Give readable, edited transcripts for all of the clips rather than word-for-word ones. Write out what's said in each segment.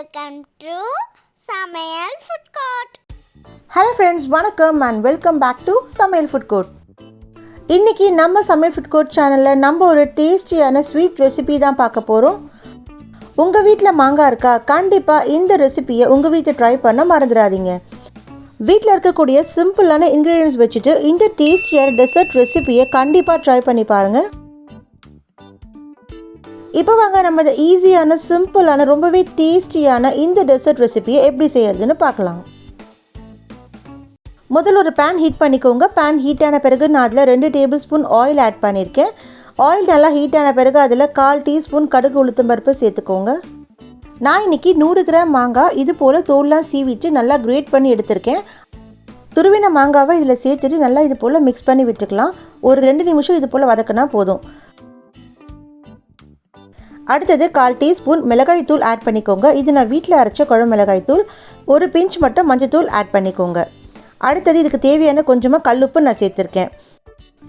Welcome to Samayal Food Court. Hello friends, வணக்கம் and welcome back to Samayal Food Court. இன்னைக்கு நம்ம Samayal Food Court சேனல்ல நம்ம ஒரு டேஸ்டியான ஸ்வீட் ரெசிபி தான் பார்க்க போறோம். உங்க வீட்ல மாங்காய் இருக்கா? கண்டிப்பா இந்த ரெசிபியை உங்க வீட்ல ட்ரை பண்ண மறந்துடாதீங்க. வீட்ல இருக்கக்கூடிய சிம்பிளான இன்கிரிடியன்ட்ஸ் வச்சுட்டு இந்த டேஸ்டியான டெசர்ட் ரெசிபியை கண்டிப்பா ட்ரை பண்ணி பாருங்க. இப்போ வாங்க நம்ம இந்த ஈஸியான சிம்பிளான ரொம்பவே டேஸ்டியான இந்த டெசர்ட் ரெசிபியை எப்படி செய்யறதுன்னு பார்க்கலாம். முதல்ல ஒரு பேன் ஹீட் பண்ணிக்கோங்க. பேன் ஹீட் ஆன பிறகு நான் அதில் 2 டேபிள் ஸ்பூன் ஆயில் ஆட் பண்ணியிருக்கேன். ஆயில் நல்லா ஹீட் ஆன பிறகு அதில் 1/4 டீஸ்பூன் கடுகு உளுத்தம் பருப்பு சேர்த்துக்கோங்க. நான் இன்றைக்கி 100 கிராம் மாங்காய் இது போல் தோல்லாம் சீவிட்டு நல்லா கிரேட் பண்ணி எடுத்திருக்கேன். துருவின மாங்காவை இதில் சேர்த்துட்டு நல்லா இது போல் மிக்ஸ் பண்ணி விட்டுக்கலாம். ஒரு 2 நிமிஷம் இது போல் வதக்கினா போதும். அடுத்தது 1/4 டீஸ்பூன் மிளகாய் தூள் ஆட் பண்ணிக்கோங்க. இது நான் வீட்டில் அரைச்ச குழம்பு மிளகாய் தூள். ஒரு பிஞ்ச் மட்டும் மஞ்சள் தூள் ஆட் பண்ணிக்கோங்க. அடுத்தது இதுக்கு தேவையான கொஞ்சமாக கல்லுப்பு நான் சேர்த்துருக்கேன்.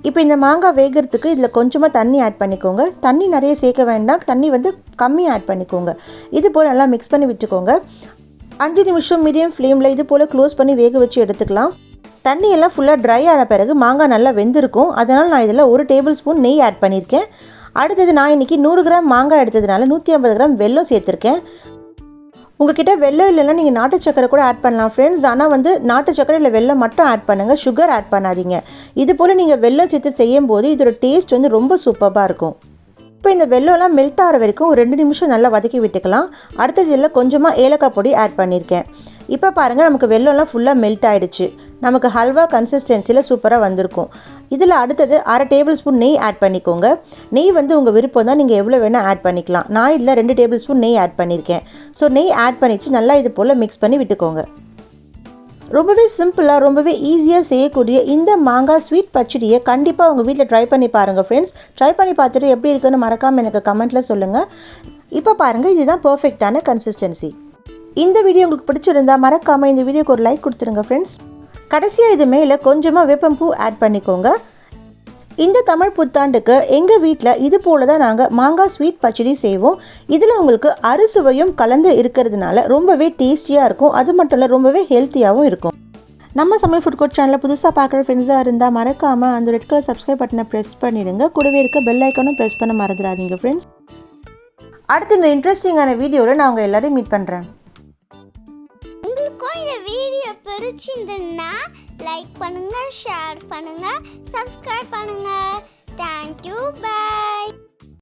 இப்போ இந்த மாங்காய் வேகிறதுக்கு இதில் கொஞ்சமாக தண்ணி ஆட் பண்ணிக்கோங்க. தண்ணி நிறைய சேர்க்க வேண்டாம், தண்ணி கம்மியாக ஆட் பண்ணிக்கோங்க. இது போல் நல்லா மிக்ஸ் பண்ணி விட்டுக்கோங்க. 5 நிமிஷம் மீடியம் ஃப்ளேமில் இது போல் க்ளோஸ் பண்ணி வேக வச்சு எடுத்துக்கலாம். தண்ணியெல்லாம் ஃபுல்லாக ட்ரை ஆன பிறகு மாங்காய் நல்லா வெந்திருக்கும். அதனால் நான் இதில் 1 டேபிள் ஸ்பூன் நெய் ஆட் பண்ணியிருக்கேன். அடுத்தது நான் இன்றைக்கி 100 கிராம் மாங்காய் எடுத்ததுனால 150 கிராம் வெல்லம் சேர்த்துருக்கேன். உங்ககிட்ட வெல்லம் இல்லைன்னா நீங்கள் நாட்டு சக்கரை கூட ஆட் பண்ணலாம் ஃப்ரெண்ட்ஸ். ஆனால் நாட்டு சக்கரை இல்லை வெல்லம் மட்டும் ஆட் பண்ணுங்கள், சுகர் ஆட் பண்ணாதீங்க. இது போல் நீங்கள் வெல்லம் சேர்த்து செய்யும் போது இதோட டேஸ்ட் ரொம்ப சூப்பராக இருக்கும். இப்போ இந்த வெல்லம்லாம் மெல்ட் ஆகிற வரைக்கும் ஒரு 2 நிமிஷம் நல்லா வதக்கி விட்டுக்கலாம். அடுத்தது இதில் கொஞ்சமாக ஏலக்காய் பொடி ஆட் பண்ணியிருக்கேன். இப்போ பாருங்கள், நமக்கு வெல்லம்லாம் ஃபுல்லாக மெல்ட் ஆகிடுச்சு. நமக்கு ஹல்வா கன்சிஸ்டன்சியில் சூப்பராக வந்திருக்கும். இதில் அடுத்தது 1/2 டேபிள் ஸ்பூன் நெய் ஆட் பண்ணிக்கோங்க. நெய் உங்கள் விருப்பம் தான், நீங்கள் எவ்வளோ வேணால் ஆட் பண்ணிக்கலாம். நான் இதில் 2 டேபிள் ஸ்பூன் நெய் ஆட் பண்ணியிருக்கேன். ஸோ நெய் ஆட் பண்ணிவிட்டு நல்லா இது போல் மிக்ஸ் பண்ணி விட்டுக்கோங்க. ரொம்பவே சிம்பிளாக ரொம்பவே ஈஸியாக செய்யக்கூடிய இந்த மாங்காய் ஸ்வீட் பச்சடியை கண்டிப்பாக உங்கள் வீட்டில் ட்ரை பண்ணி பாருங்கள் ஃப்ரெண்ட்ஸ். ட்ரை பண்ணி பார்த்துட்டு எப்படி இருக்குன்னு மறக்காமல் எனக்கு கமெண்ட்டில் சொல்லுங்கள். இப்போ பாருங்கள், இதுதான் பர்ஃபெக்டான கன்சிஸ்டன்சி. இந்த வீடியோ உங்களுக்கு பிடிச்சிருந்தா மறக்காமல் இந்த வீடியோக்கு ஒரு லைக் கொடுத்துருங்க ஃப்ரெண்ட்ஸ். கடைசியாக இது மேலே கொஞ்சமாக வேப்பம்பூ ஆட் பண்ணிக்கோங்க. இந்த தமிழ் புத்தாண்டுக்கு எங்கள் வீட்டில் இது போல் தான் நாங்கள் மாங்காய் ஸ்வீட் பச்சடி செய்வோம். இதில் உங்களுக்கு அறுசுவையும் கலந்து இருக்கிறதுனால ரொம்பவே டேஸ்டியாக இருக்கும். அது மட்டும் இல்லை, ரொம்பவே ஹெல்த்தியாகவும் இருக்கும். நம்ம சமையல் ஃபுட் கோர்ட் சேனலில் புதுசாக பார்க்குற ஃப்ரெண்ட்ஸாக இருந்தால் மறக்காமல் அந்த ரெட் கலர் சப்ஸ்கிரைப் பட்டனை ப்ரெஸ் பண்ணிவிடுங்க. கூடவே இருக்க பெல் ஐக்கானும் ப்ரெஸ் பண்ண மறந்துடாதீங்க ஃப்ரெண்ட்ஸ். அடுத்து இந்த இன்ட்ரெஸ்டிங்கான வீடியோவில் நான் உங்கள் எல்லாரையும் மீட் பண்ணுறேன். உங்களுக்கும் இந்த வீடியோ பிடிச்சிருந்ததுன்னா லைக் பண்ணுங்க, ஷேர் பண்ணுங்க, சப்ஸ்கிரைப் பண்ணுங்க. Thank you, by.